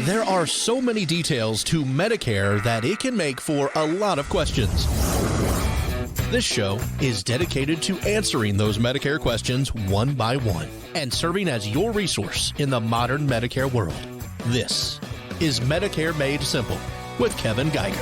There are so many details to Medicare that it can make for a lot of questions. This show is dedicated to answering those Medicare questions one by one and serving as your resource in the modern Medicare world. This is Medicare Made Simple with Kevin Geiger.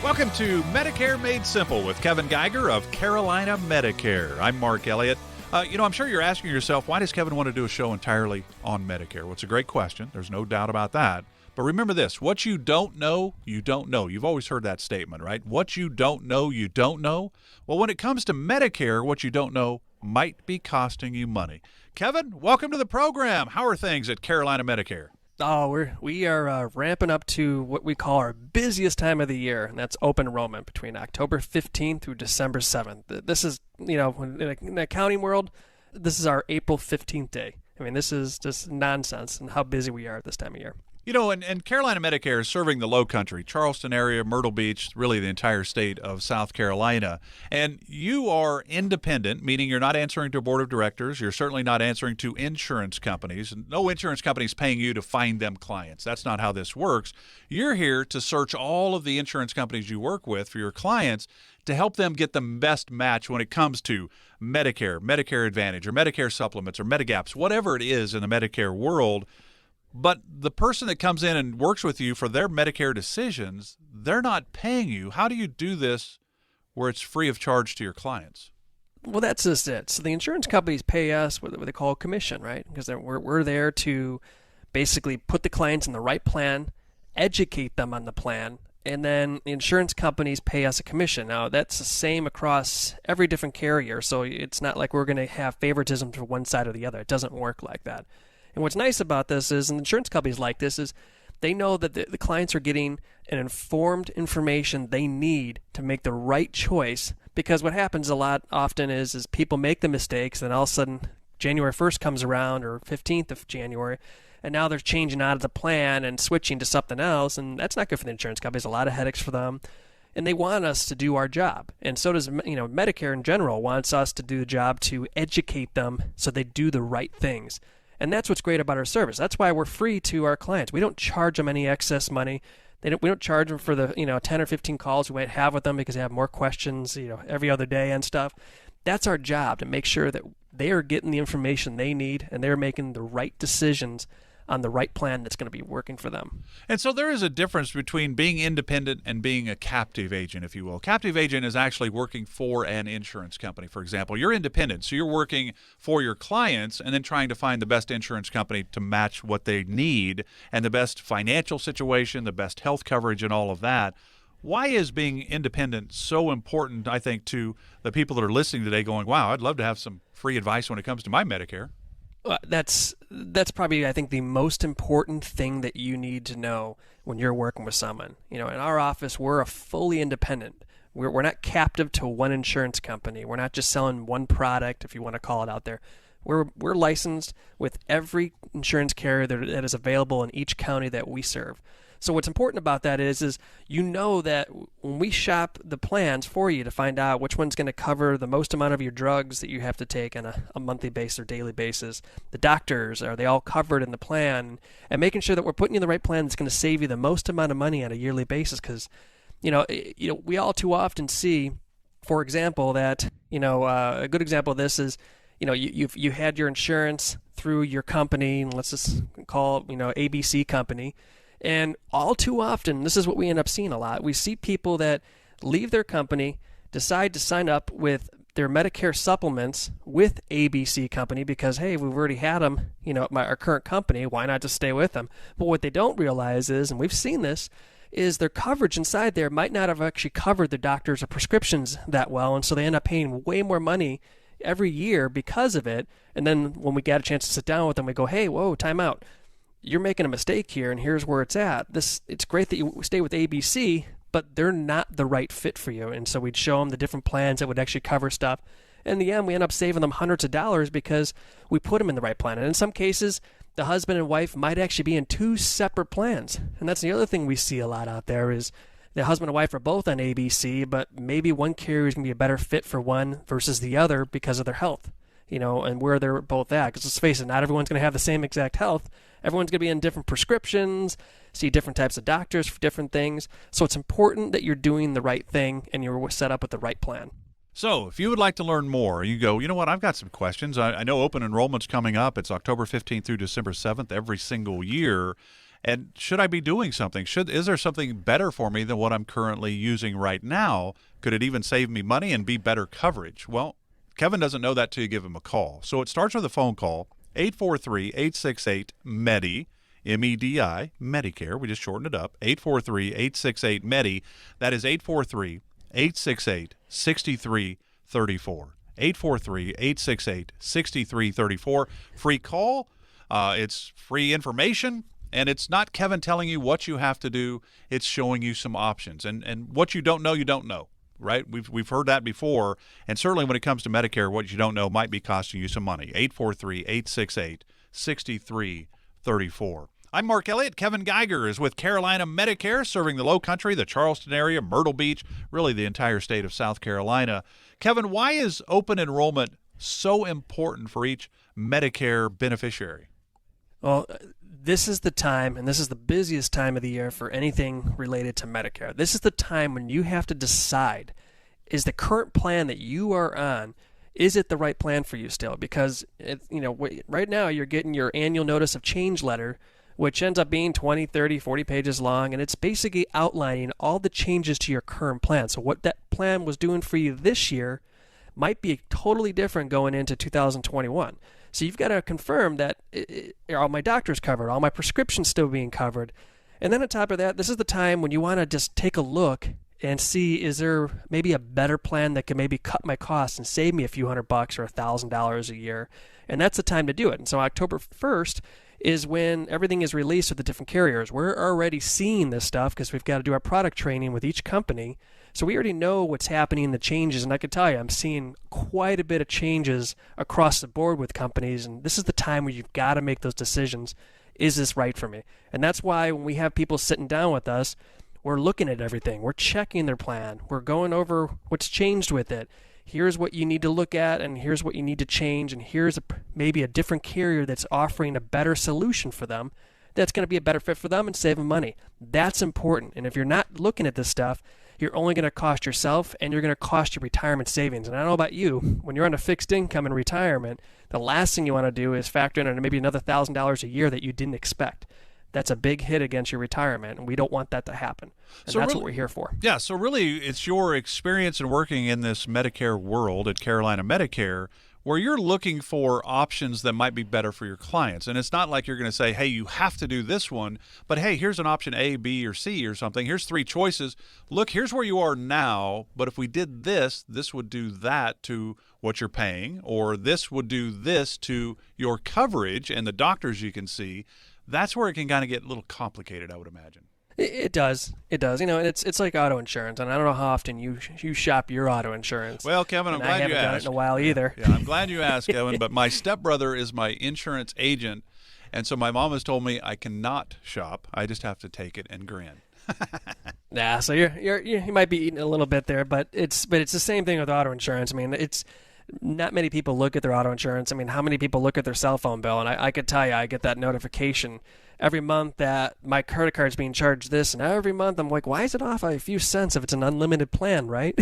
Welcome to Medicare Made Simple with Kevin Geiger of Carolina Medicare. I'm Mark Elliott. I'm sure you're asking yourself, why does Kevin want to do a show entirely on Medicare? Well, it's a great question. There's no doubt about that. But remember this, what you don't know, you don't know. You've always heard that statement, right? What you don't know, you don't know. Well, when it comes to Medicare, what you don't know might be costing you money. Kevin, welcome to the program. How are things at Carolina Medicare? Oh, we are ramping up to what we call our busiest time of the year, and that's open enrollment between October 15th through December 7th. This is, in the accounting world, this is our April 15th day. I mean, this is just nonsense and how busy we are at this time of year. And Carolina Medicare is serving the Low Country, Charleston area, Myrtle Beach, really the entire state of South Carolina. And you are independent, meaning you're not answering to a board of directors. You're certainly not answering to insurance companies. No insurance company is paying you to find them clients. That's not how this works. You're here to search all of the insurance companies you work with for your clients to help them get the best match when it comes to Medicare, Medicare Advantage, or Medicare supplements, or Medigaps, whatever it is in the Medicare world. But the person that comes in and works with you for their Medicare decisions, they're not paying you. How do you do this where it's free of charge to your clients? Well, that's just it. So the insurance companies pay us what they call a commission, right? Because we're there to basically put the clients in the right plan, educate them on the plan, and then the insurance companies pay us a commission. Now, that's the same across every different carrier, so it's not like we're going to have favoritism for one side or the other. It doesn't work like that. And what's nice about this is, and insurance companies like this, is they know that the clients are getting an informed information they need to make the right choice. Because what happens a lot often is people make the mistakes, and all of a sudden January 1st comes around, or 15th of January, and now they're changing out of the plan and switching to something else, and that's not good for the insurance companies. A lot of headaches for them. And they want us to do our job. And so does Medicare in general wants us to do the job to educate them so they do the right things. And that's what's great about our service. That's why we're free to our clients. We don't charge them any excess money. We don't charge them for the 10 or 15 calls we might have with them because they have more questions every other day and stuff. That's our job, to make sure that they are getting the information they need and they're making the right decisions on the right plan that's going to be working for them. And so there is a difference between being independent and being a captive agent, if you will. Captive agent is actually working for an insurance company, for example. You're independent, so you're working for your clients and then trying to find the best insurance company to match what they need and the best financial situation, the best health coverage, and all of that. Why is being independent so important, I think, to the people that are listening today going, wow, I'd love to have some free advice when it comes to my Medicare? That's probably, I think, the most important thing that you need to know when you're working with someone. In our office, we're a fully independent. We're not captive to one insurance company. We're not just selling one product, if you want to call it out there. We're licensed with every insurance carrier that is available in each county that we serve. So what's important about that is that when we shop the plans for you to find out which one's going to cover the most amount of your drugs that you have to take on a monthly basis or daily basis, the doctors, are they all covered in the plan, and making sure that we're putting you in the right plan that's going to save you the most amount of money on a yearly basis. Because, we all too often see, for example, that, a good example of this is, you had your insurance through your company, and let's just call ABC company. And all too often, this is what we end up seeing a lot. We see people that leave their company, decide to sign up with their Medicare supplements with ABC company because, hey, we've already had them, at our current company. Why not just stay with them? But what they don't realize is, and we've seen this, is their coverage inside there might not have actually covered their doctors or prescriptions that well. And so they end up paying way more money every year because of it. And then when we get a chance to sit down with them, we go, hey, whoa, time out. You're making a mistake here, and here's where it's at. It's great that you stay with ABC, but they're not the right fit for you. And so we'd show them the different plans that would actually cover stuff. In the end, we end up saving them hundreds of dollars because we put them in the right plan. And in some cases, the husband and wife might actually be in two separate plans. And that's the other thing we see a lot out there is the husband and wife are both on ABC, but maybe one carrier is going to be a better fit for one versus the other because of their health. and where they're both at. Because let's face it, not everyone's going to have the same exact health. Everyone's going to be in different prescriptions, see different types of doctors for different things. So it's important that you're doing the right thing and you're set up with the right plan. So if you would like to learn more, you go, you know what, I've got some questions. I know open enrollment's coming up. It's October 15th through December 7th every single year. And should I be doing something? Is there something better for me than what I'm currently using right now? Could it even save me money and be better coverage? Well, Kevin doesn't know that till you give him a call. So it starts with a phone call, 843-868-MEDI, M-E-D-I, Medicare. We just shortened it up, 843-868-MEDI. That is 843-868-6334. 843-868-6334. Free call. It's free information. And it's not Kevin telling you what you have to do. It's showing you some options. And what you don't know, right? We've heard that before. And certainly when it comes to Medicare, what you don't know might be costing you some money. 843-868-6334. I'm Mark Elliott. Kevin Geiger is with Carolina Medicare, serving the Low Country, the Charleston area, Myrtle Beach, really the entire state of South Carolina. Kevin, why is open enrollment so important for each Medicare beneficiary? Well, this is the time, and this is the busiest time of the year for anything related to Medicare. This is the time when you have to decide, is the current plan that you are on, is it the right plan for you still? Because right now you're getting your annual notice of change letter, which ends up being 20, 30, 40 pages long, and it's basically outlining all the changes to your current plan. So what that plan was doing for you this year might be totally different going into 2021. So you've got to confirm that all my doctors covered, all my prescriptions still being covered. And then on top of that, this is the time when you want to just take a look and see, is there maybe a better plan that can maybe cut my costs and save me a few $100 or $1,000 a year? And that's the time to do it. And so October 1st is when everything is released with the different carriers. We're already seeing this stuff because we've got to do our product training with each company. So we already know what's happening, the changes, and I can tell you I'm seeing quite a bit of changes across the board with companies, and this is the time where you've got to make those decisions. Is this right for me? And that's why when we have people sitting down with us, we're looking at everything. We're checking their plan. We're going over what's changed with it. Here's what you need to look at, and here's what you need to change, and here's maybe a different carrier that's offering a better solution for them that's going to be a better fit for them and save them money. That's important. And if you're not looking at this stuff, you're only going to cost yourself and you're going to cost your retirement savings. And I don't know about you, when you're on a fixed income in retirement, the last thing you want to do is factor in maybe another $1,000 a year that you didn't expect. That's a big hit against your retirement, and we don't want that to happen. And so that's what we're here for. Yeah, so really it's your experience in working in this Medicare world at Carolina Medicare where you're looking for options that might be better for your clients. And it's not like you're going to say, hey, you have to do this one, but hey, here's an option A, B, or C or something. Here's 3 choices. Look, here's where you are now, but if we did this, this would do that to what you're paying, or this would do this to your coverage and the doctors you can see. That's where it can kind of get a little complicated, I would imagine. It does. It's like auto insurance, and I don't know how often you shop your auto insurance. Well, Kevin, I'm glad you asked. I haven't done it in a while either. Yeah, I'm glad you asked, Kevin. But my stepbrother is my insurance agent, and so my mom has told me I cannot shop. I just have to take it and grin. Yeah, so you might be eating a little bit there, but it's the same thing with auto insurance. I mean, it's not many people look at their auto insurance. I mean, how many people look at their cell phone bill? And I could tell you, I get that notification every month that my credit card's being charged this, and every month I'm like, why is it off a few cents if it's an unlimited plan, right?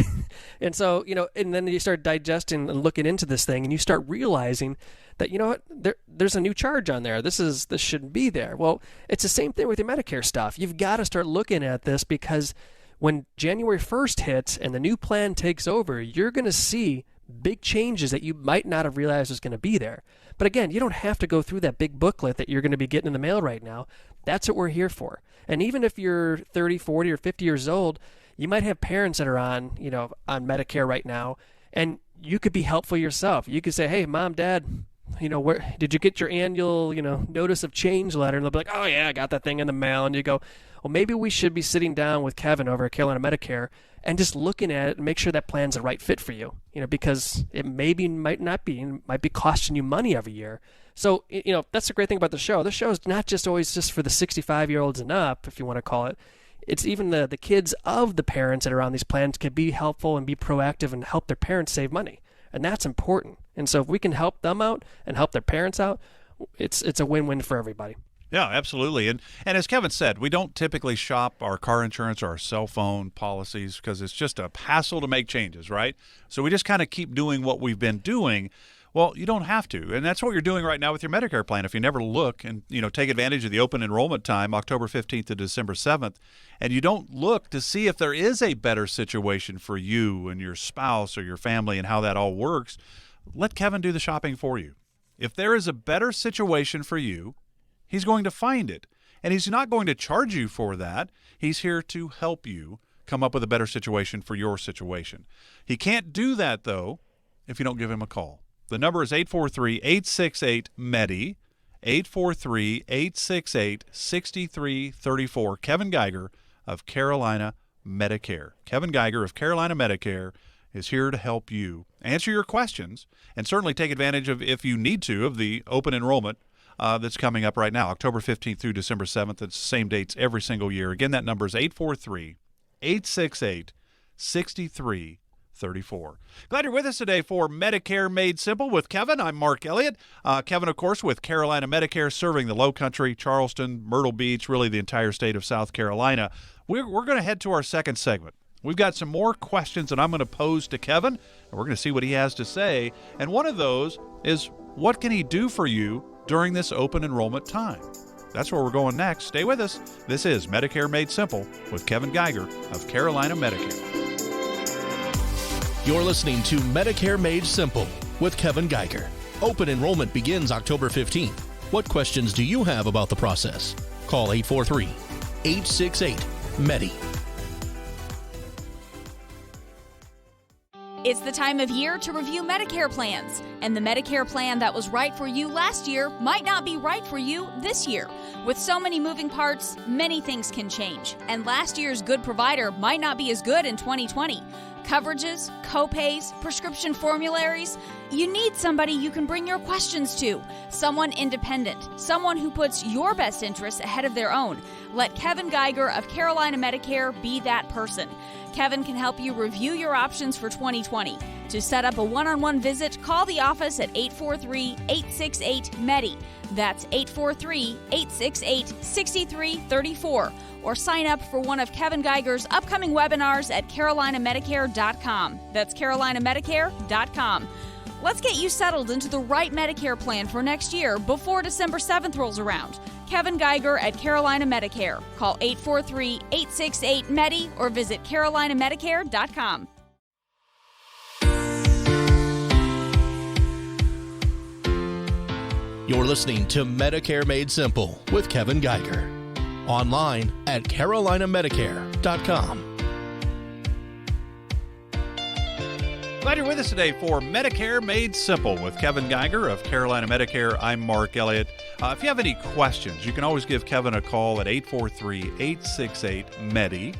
And so, and then you start digesting and looking into this thing, and you start realizing that, you know what, there's a new charge on there. This shouldn't be there. Well, it's the same thing with your Medicare stuff. You've got to start looking at this because when January 1st hits and the new plan takes over, you're going to see big changes that you might not have realized was going to be there. But again, you don't have to go through that big booklet that you're going to be getting in the mail right now. That's what we're here for. And even if you're 30, 40, or 50 years old, you might have parents that are on Medicare right now, and you could be helpful yourself. You could say, hey, Mom, Dad, where did you get your annual, notice of change letter? And they'll be like, oh yeah, I got that thing in the mail. And you go, well, maybe we should be sitting down with Kevin over at Carolina Medicare and just looking at it and make sure that plan's the right fit for you, because it might not be, and might be costing you money every year. So, that's the great thing about the show. The show is not just always just for the 65-year-olds and up, if you want to call it. It's even the kids of the parents that are on these plans can be helpful and be proactive and help their parents save money. And that's important. And so if we can help them out and help their parents out, it's a win-win for everybody. Yeah, absolutely. And as Kevin said, we don't typically shop our car insurance or our cell phone policies because it's just a hassle to make changes, right? So we just kind of keep doing what we've been doing. Well, you don't have to. And that's what you're doing right now with your Medicare plan. If you never look and, take advantage of the open enrollment time, October 15th to December 7th, and you don't look to see if there is a better situation for you and your spouse or your family and how that all works, let Kevin do the shopping for you. If there is a better situation for you, he's going to find it, and he's not going to charge you for that. He's here to help you come up with a better situation for your situation. He can't do that, though, if you don't give him a call. The number is 843-868-MEDI, 843-868-6334. Kevin Geiger of Carolina Medicare. Kevin Geiger of Carolina Medicare is here to help you answer your questions and certainly take advantage of, if you need to, of the open enrollment that's coming up right now, October 15th through December 7th. It's the same dates every single year. Again, that number is 843-868-6334. Glad you're with us today for Medicare Made Simple with Kevin. I'm Mark Elliott. Kevin, of course, with Carolina Medicare, serving the Low Country, Charleston, Myrtle Beach, really the entire state of South Carolina. We're going to head to our second segment. We've got some more questions that I'm going to pose to Kevin, and we're going to see what he has to say. And one of those is, what can he do for you during this open enrollment time? That's where we're going next. Stay with us. This is Medicare Made Simple with Kevin Geiger of Carolina Medicare. You're listening to Medicare Made Simple with Kevin Geiger. Open enrollment begins October 15th. What questions do you have about the process? Call 843-868-MEDI. It's the time of year to review Medicare plans, and the Medicare plan that was right for you last year might not be right for you this year. With so many moving parts, many things can change, and last year's good provider might not be as good in 2020. Coverages, co-pays, prescription formularies. You need somebody you can bring your questions to. Someone independent. Someone who puts your best interests ahead of their own. Let Kevin Geiger of Carolina Medicare be that person. Kevin can help you review your options for 2020. To set up a one-on-one visit, call the office at 843-868-MEDI. That's 843-868-6334. Or sign up for one of Kevin Geiger's upcoming webinars at carolinamedicare.com. That's carolinamedicare.com. Let's get you settled into the right Medicare plan for next year before December 7th rolls around. Kevin Geiger at Carolina Medicare. Call 843-868-MEDI or visit carolinamedicare.com. You're listening to Medicare Made Simple with Kevin Geiger. Online at carolinamedicare.com. Glad you're with us today for Medicare Made Simple with Kevin Geiger of Carolina Medicare. I'm Mark Elliott. If you have any questions, you can always give Kevin a call at 843-868-MEDI,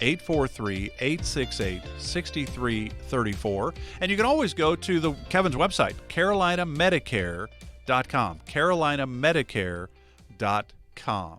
843-868-6334. And you can always go to Kevin's website, carolinamedicare.com, carolinamedicare.com.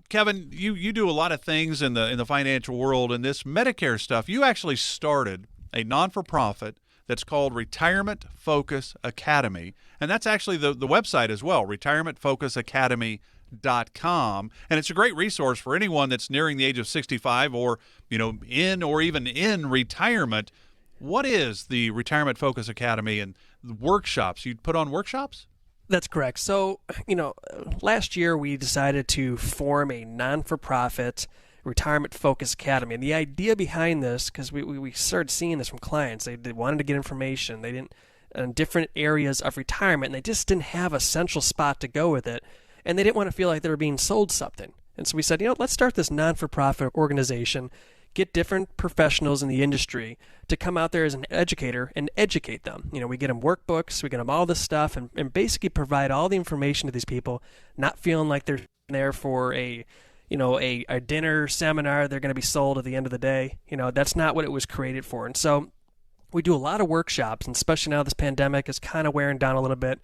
Kevin, you do a lot of things in the financial world, and this Medicare stuff, you actually started a non-for-profit that's called Retirement Focus Academy. And that's actually the website as well, retirementfocusacademy.com. And it's a great resource for anyone that's nearing the age of 65 or, even in retirement. What is the Retirement Focus Academy and the workshops? You put on workshops? That's correct. So, last year we decided to form a non-for-profit Retirement Focus Academy. And the idea behind this, because we started seeing this from clients, they wanted to get information. They didn't, in different areas of retirement, and they just didn't have a central spot to go with it. And they didn't want to feel like they were being sold something. And so we said, let's start this non-for-profit organization, get different professionals in the industry to come out there as an educator and educate them. We get them workbooks, we get them all this stuff, and basically provide all the information to these people, not feeling like they're there for a dinner seminar they're going to be sold at the end of the day. That's not what it was created for. And so we do a lot of workshops, and especially now this pandemic is kind of wearing down a little bit.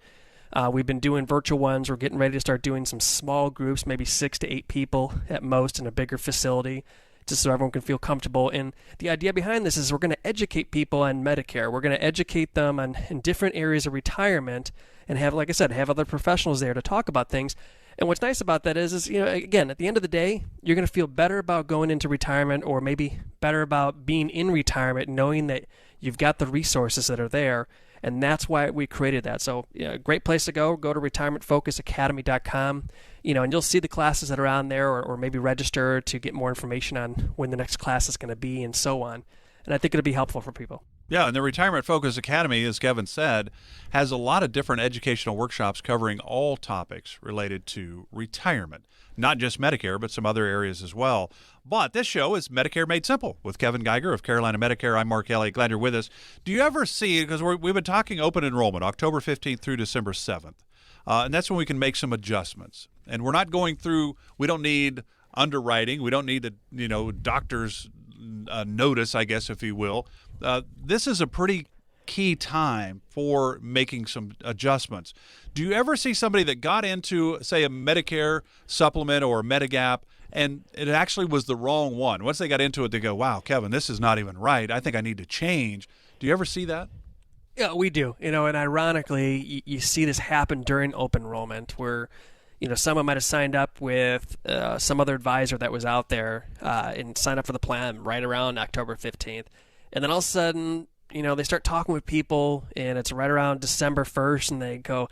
We've been doing virtual ones. We're getting ready to start doing some small groups, maybe 6 to 8 people at most in a bigger facility. just so everyone can feel comfortable. And the idea behind this is we're going to educate people on Medicare. We're going to educate them on in different areas of retirement and have, like I said, have other professionals there to talk about things. And what's nice about that is, again, at the end of the day, you're going to feel better about going into retirement, or maybe better about being in retirement, knowing that you've got the resources that are there. And that's why we created that. So, great place to go. Go to retirementfocusacademy.com, and you'll see the classes that are on there, or maybe register to get more information on when the next class is going to be and so on. And I think it'll be helpful for people. Yeah, and the Retirement Focus Academy, as Kevin said, has a lot of different educational workshops covering all topics related to retirement. Not just Medicare, but some other areas as well. But this show is Medicare Made Simple with Kevin Geiger of Carolina Medicare. I'm Mark Elliott. Glad you're with us. Do you ever see, because we've been talking open enrollment, October 15th through December 7th, and that's when we can make some adjustments. And we're not going through, we don't need underwriting. We don't need a doctor's notice, I guess, if you will. This is a pretty key time for making some adjustments. Do you ever see somebody that got into, say, a Medicare supplement or a Medigap, and it actually was the wrong one? Once they got into it, they go, wow, Kevin, this is not even right. I think I need to change. Do you ever see that? Yeah, we do. And ironically, you see this happen during open enrollment where someone might have signed up with some other advisor that was out there and signed up for the plan right around October 15th. And then all of a sudden, they start talking with people, and it's right around December 1st, and they go,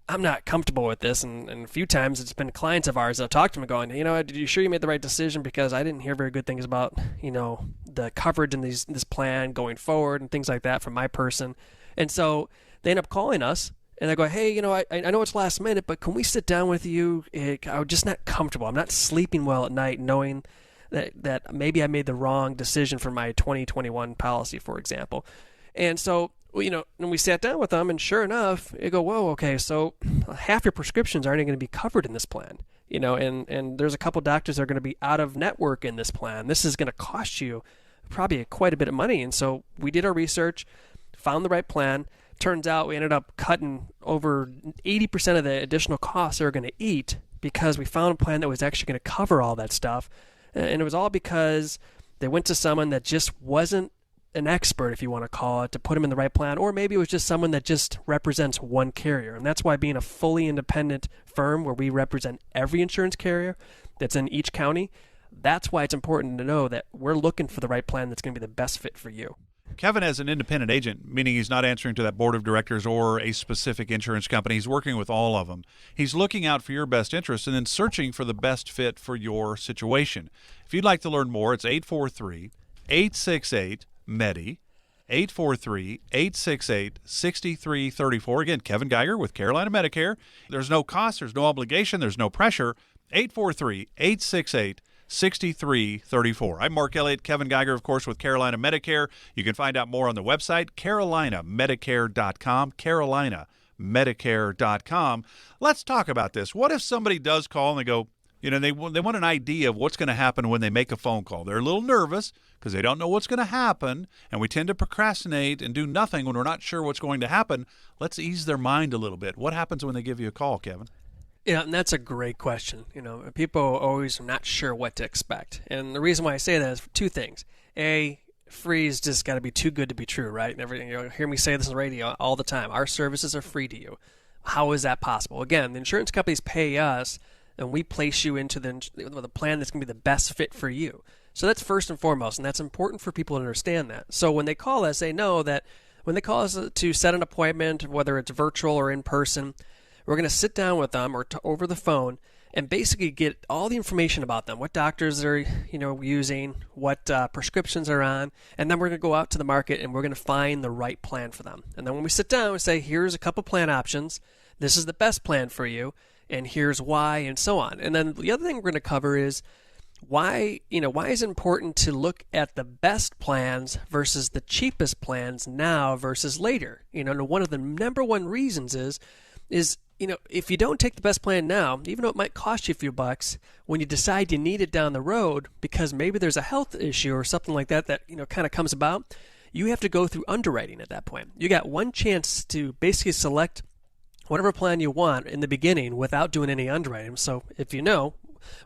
I'm not comfortable with this. And a few times it's been clients of ours that have talked to me going, are you sure you made the right decision? Because I didn't hear very good things about, the coverage in this plan going forward and things like that from my person. And so they end up calling us. And I go, hey, I know it's last minute, but can we sit down with you? I'm just not comfortable. I'm not sleeping well at night knowing that maybe I made the wrong decision for my 2021 policy, for example. And so, and we sat down with them, and sure enough, they go, whoa, okay, so half your prescriptions aren't going to be covered in this plan. And there's a couple doctors that are going to be out of network in this plan. This is going to cost you probably quite a bit of money. And so we did our research, found the right plan. Turns out we ended up cutting over 80% of the additional costs they were going to eat because we found a plan that was actually going to cover all that stuff. And it was all because they went to someone that just wasn't an expert, if you want to call it, to put them in the right plan. Or maybe it was just someone that just represents one carrier. And that's why being a fully independent firm where we represent every insurance carrier that's in each county, that's why it's important to know that we're looking for the right plan that's going to be the best fit for you. Kevin, as an independent agent, meaning he's not answering to that board of directors or a specific insurance company, he's working with all of them. He's looking out for your best interest and then searching for the best fit for your situation. If you'd like to learn more, it's 843-868-MEDI, 843-868-6334. Again, Kevin Geiger with Carolina Medicare. There's no cost, there's no obligation, there's no pressure. 843-868-6334. 6334. I'm Mark Elliott, Kevin Geiger, of course, with Carolina Medicare. You can find out more on the website, carolinamedicare.com, carolinamedicare.com. Let's talk about this. What if somebody does call and they go, they want an idea of what's going to happen when they make a phone call. They're a little nervous because they don't know what's going to happen, and we tend to procrastinate and do nothing when we're not sure what's going to happen. Let's ease their mind a little bit. What happens when they give you a call, Kevin? Yeah, and that's a great question. People always are not sure what to expect. And the reason why I say that is for two things. A, free's just got to be too good to be true, right? And everything, you hear me say this on the radio all the time. Our services are free to you. How is that possible? Again, the insurance companies pay us, and we place you into the plan that's going to be the best fit for you. So that's first and foremost, and that's important for people to understand that. So when they call us, they know that when they call us to set an appointment, whether it's virtual or in person, we're going to sit down with them or over the phone and basically get all the information about them, what doctors they're using, what prescriptions are on, and then we're going to go out to the market and we're going to find the right plan for them. And then when we sit down, we say, here's a couple plan options. This is the best plan for you, and here's why, and so on. And then the other thing we're going to cover is why is it important to look at the best plans versus the cheapest plans now versus later. One of the number one reasons is if you don't take the best plan now, even though it might cost you a few bucks, when you decide you need it down the road because maybe there's a health issue or something like that kind of comes about, you have to go through underwriting at that point. You got one chance to basically select whatever plan you want in the beginning without doing any underwriting. So if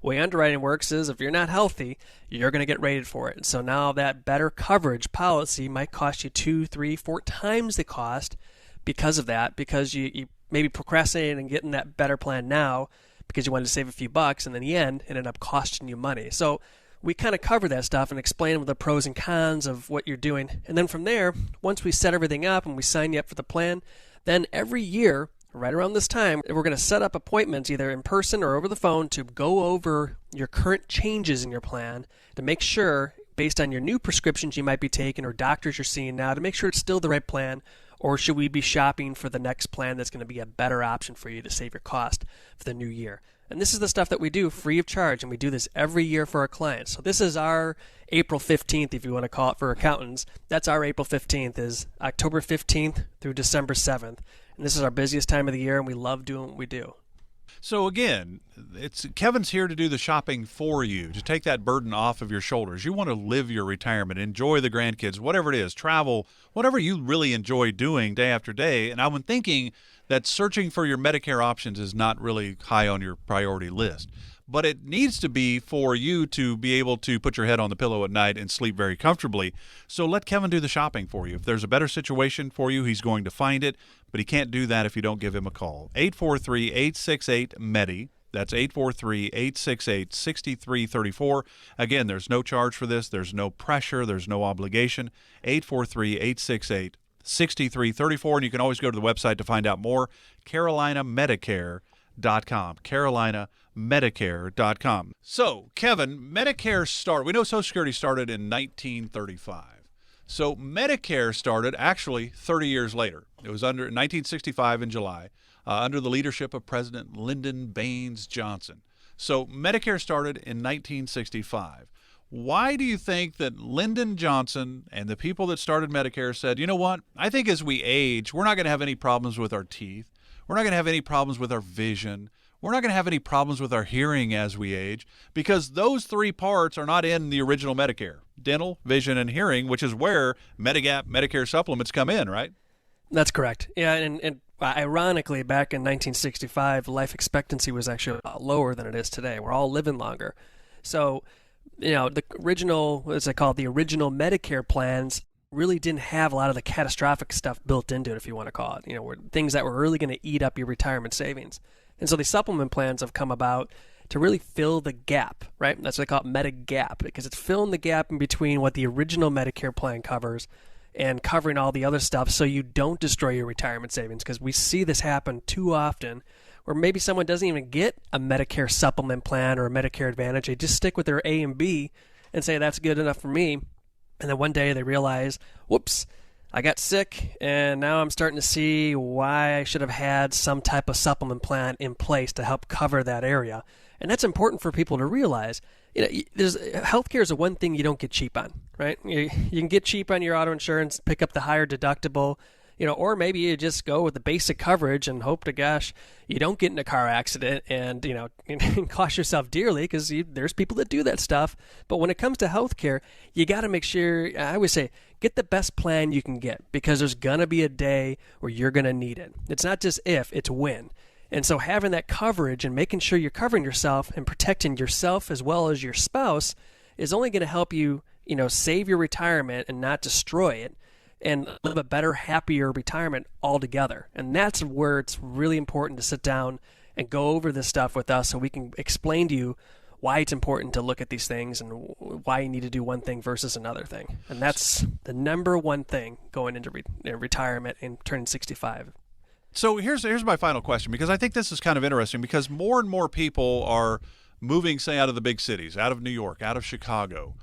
way underwriting works is if you're not healthy, you're going to get rated for it. So now that better coverage policy might cost you 2, 3, 4 times the cost because of that, because you maybe procrastinated and getting that better plan now because you wanted to save a few bucks, and in the end, it ended up costing you money. So we kind of cover that stuff and explain the pros and cons of what you're doing. And then from there, once we set everything up and we sign you up for the plan, then every year, right around this time, we're going to set up appointments either in person or over the phone to go over your current changes in your plan to make sure, based on your new prescriptions you might be taking or doctors you're seeing now, to make sure it's still the right plan, or should we be shopping for the next plan that's going to be a better option for you to save your cost for the new year. And this is the stuff that we do free of charge, and we do this every year for our clients. So this is our April 15th, if you want to call it for accountants. That's our April 15th, is October 15th through December 7th. And this is our busiest time of the year, and we love doing what we do. So again, Kevin's here to do the shopping for you, to take that burden off of your shoulders. You want to live your retirement, enjoy the grandkids, whatever it is, travel, whatever you really enjoy doing day after day. And I've been thinking that searching for your Medicare options is not really high on your priority list. But it needs to be for you to be able to put your head on the pillow at night and sleep very comfortably. So let Kevin do the shopping for you. If there's a better situation for you, he's going to find it. But he can't do that if you don't give him a call. 843-868-MEDI. That's 843-868-6334. Again, there's no charge for this. There's no pressure. There's no obligation. 843-868-6334. And you can always go to the website to find out more. CarolinaMedicare.com. CarolinaMedicare.com. So, Kevin, Medicare started. We know Social Security started in 1935. So Medicare started actually 30 years later. It was under 1965 in July, under the leadership of President Lyndon Baines Johnson. So Medicare started in 1965. Why do you think that Lyndon Johnson and the people that started Medicare said, you know what, I think as we age, we're not going to have any problems with our teeth. We're not going to have any problems with our vision. We're not going to have any problems with our hearing as we age, because those three parts are not in the original Medicare: dental, vision, and hearing, which is where Medigap, Medicare supplements come in, right? That's correct. Yeah, and ironically, back in 1965, life expectancy was actually a lot lower than it is today. We're all living longer. So, the original, as I call it, the original Medicare plans really didn't have a lot of the catastrophic stuff built into it, if you want to call it. Were things that were really going to eat up your retirement savings. And so these supplement plans have come about to really fill the gap, right? That's what they call it, Medigap, because it's filling the gap in between what the original Medicare plan covers and covering all the other stuff so you don't destroy your retirement savings, because we see this happen too often where maybe someone doesn't even get a Medicare supplement plan or a Medicare Advantage. They just stick with their A and B and say, that's good enough for me. And then one day they realize, whoops, I got sick, and now I'm starting to see why I should have had some type of supplement plan in place to help cover that area. And that's important for people to realize. Healthcare is the one thing you don't get cheap on, right? You can get cheap on your auto insurance, pick up the higher deductible, or maybe you just go with the basic coverage and hope to gosh you don't get in a car accident and cost yourself dearly, because there's people that do that stuff. But when it comes to healthcare, you got to make sure, I always say, get the best plan you can get, because there's going to be a day where you're going to need it. It's not just if, it's when. And so having that coverage and making sure you're covering yourself and protecting yourself as well as your spouse is only going to help you, save your retirement and not destroy it, and live a better, happier retirement altogether. And that's where it's really important to sit down and go over this stuff with us so we can explain to you why it's important to look at these things and why you need to do one thing versus another thing. And that's the number one thing going into retirement and turning 65. So here's my final question, because I think this is kind of interesting, because more and more people are moving, say, out of the big cities, out of New York, out of Chicago.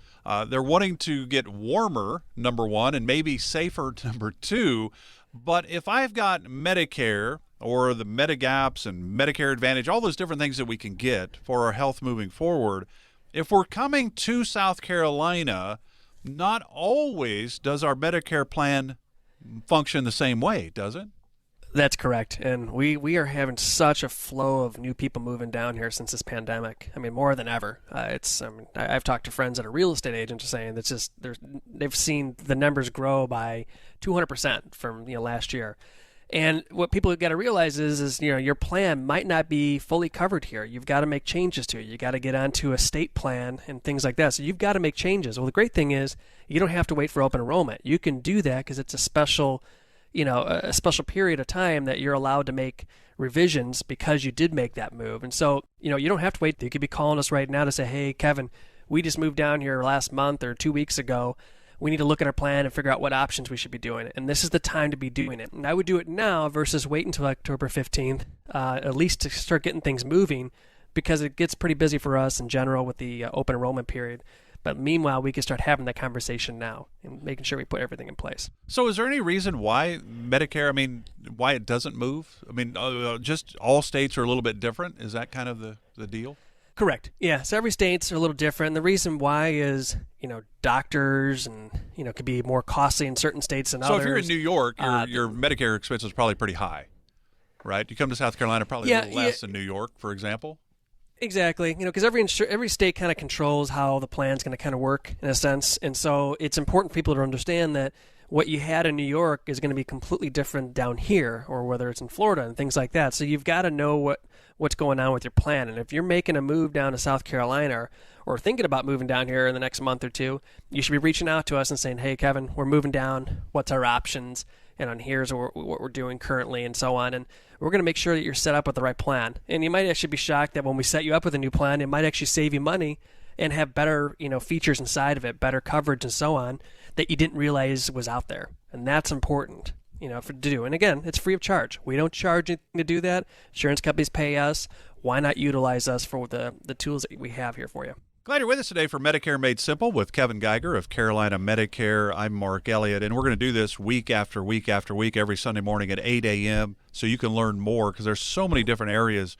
They're wanting to get warmer, number one, and maybe safer, number two. But if I've got Medicare or the Medigaps and Medicare Advantage, all those different things that we can get for our health moving forward, if we're coming to South Carolina, not always does our Medicare plan function the same way, does it? That's correct. And we are having such a flow of new people moving down here since this pandemic. I mean, more than ever. I've talked to friends that are real estate agents saying that's they've seen the numbers grow by 200% from last year. And what people have got to realize is your plan might not be fully covered here. You've got to make changes to it. You got to get onto a state plan and things like that. So you've got to make changes. Well, the great thing is you don't have to wait for open enrollment. You can do that because it's a special period of time that you're allowed to make revisions because you did make that move. And so, you don't have to wait. You could be calling us right now to say, hey, Kevin, we just moved down here last month or 2 weeks ago. We need to look at our plan and figure out what options we should be doing. And this is the time to be doing it. And I would do it now versus wait until October 15th, at least to start getting things moving, because it gets pretty busy for us in general with the open enrollment period. But meanwhile, we can start having that conversation now and making sure we put everything in place. So is there any reason why Medicare, why it doesn't move? Just all states are a little bit different? Is that kind of the deal? Correct. Yeah. So every state's a little different. And the reason why is, doctors and, could be more costly in certain states than others. So if you're in New York, your Medicare expense is probably pretty high, right? You come to South Carolina, probably a little less than New York, for example. Exactly. Because every state kind of controls how the plan's going to kind of work in a sense. And so it's important for people to understand that what you had in New York is going to be completely different down here, or whether it's in Florida and things like that. So you've got to know what's going on with your plan. And if you're making a move down to South Carolina or thinking about moving down here in the next month or two, you should be reaching out to us and saying, hey, Kevin, we're moving down. What's our options? And here's what we're doing currently and so on. And we're going to make sure that you're set up with the right plan. And you might actually be shocked that when we set you up with a new plan, it might actually save you money and have better, features inside of it, better coverage and so on that you didn't realize was out there. And that's important, to do. And again, it's free of charge. We don't charge anything to do that. Insurance companies pay us. Why not utilize us for the tools that we have here for you? Glad you're with us today for Medicare Made Simple with Kevin Geiger of Carolina Medicare. I'm Mark Elliott, and we're going to do this week after week after week, every Sunday morning at 8 a.m. so you can learn more, because there's so many different areas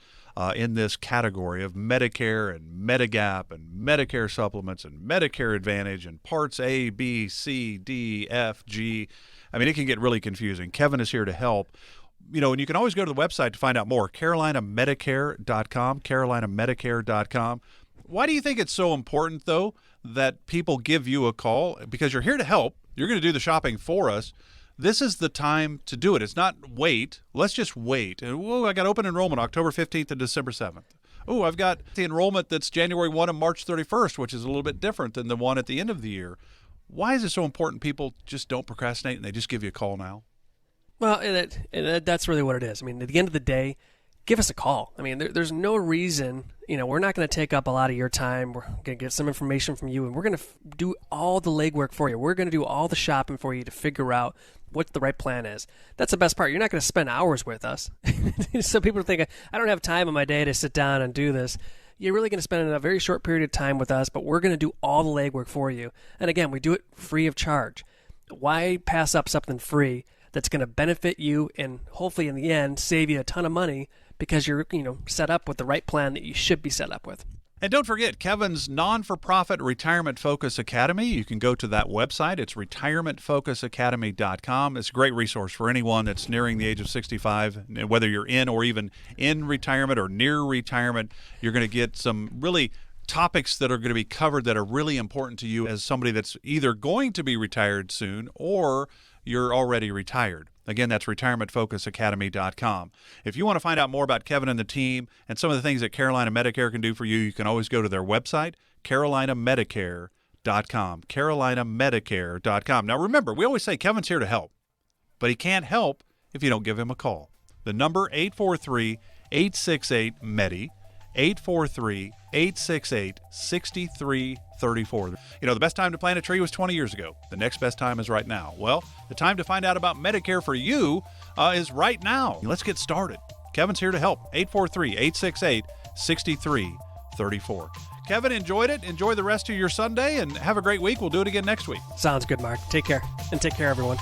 in this category of Medicare and Medigap and Medicare supplements and Medicare Advantage and Parts A, B, C, D, F, G. It can get really confusing. Kevin is here to help. And you can always go to the website to find out more, carolinamedicare.com, carolinamedicare.com. Why do you think it's so important, though, that people give you a call? Because you're here to help. You're going to do the shopping for us. This is the time to do it. It's not wait. Let's just wait. I got open enrollment October 15th and December 7th. I've got the enrollment that's January 1 and March 31st, which is a little bit different than the one at the end of the year. Why is it so important people just don't procrastinate and they just give you a call now? Well, that's really what it is. At the end of the day, give us a call. There's no reason, we're not going to take up a lot of your time. We're going to get some information from you, and we're going to do all the legwork for you. We're going to do all the shopping for you to figure out what the right plan is. That's the best part. You're not going to spend hours with us. So people think, I don't have time in my day to sit down and do this. You're really going to spend a very short period of time with us, but we're going to do all the legwork for you. And again, we do it free of charge. Why pass up something free that's going to benefit you and hopefully in the end save you a ton of money, because you're set up with the right plan that you should be set up with. And don't forget Kevin's non-for-profit Retirement Focus Academy. You can go to that website. It's retirementfocusacademy.com. It's a great resource for anyone that's nearing the age of 65, whether you're in or even in retirement or near retirement. You're going to get some really topics that are going to be covered that are really important to you as somebody that's either going to be retired soon or you're already retired. Again, that's retirementfocusacademy.com. If you want to find out more about Kevin and the team and some of the things that Carolina Medicare can do for you, you can always go to their website, carolinamedicare.com, carolinamedicare.com. Now remember, we always say Kevin's here to help, but he can't help if you don't give him a call. The number 843-868-MEDI, 843-868-6334. The best time to plant a tree was 20 years ago. The next best time is right now. Well, the time to find out about Medicare for you is right now. Let's get started. Kevin's here to help. 843-868-6334. Kevin, enjoyed it. Enjoy the rest of your Sunday and have a great week. We'll do it again next week. Sounds good, Mark. Take care. And take care, everyone.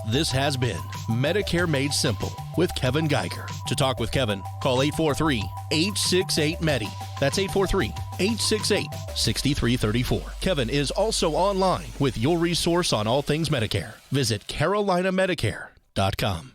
This has been Medicare Made Simple with Kevin Geiger. To talk with Kevin, call 843-868-MEDI. That's 843-868-6334. Kevin is also online with your resource on all things Medicare. Visit carolinamedicare.com.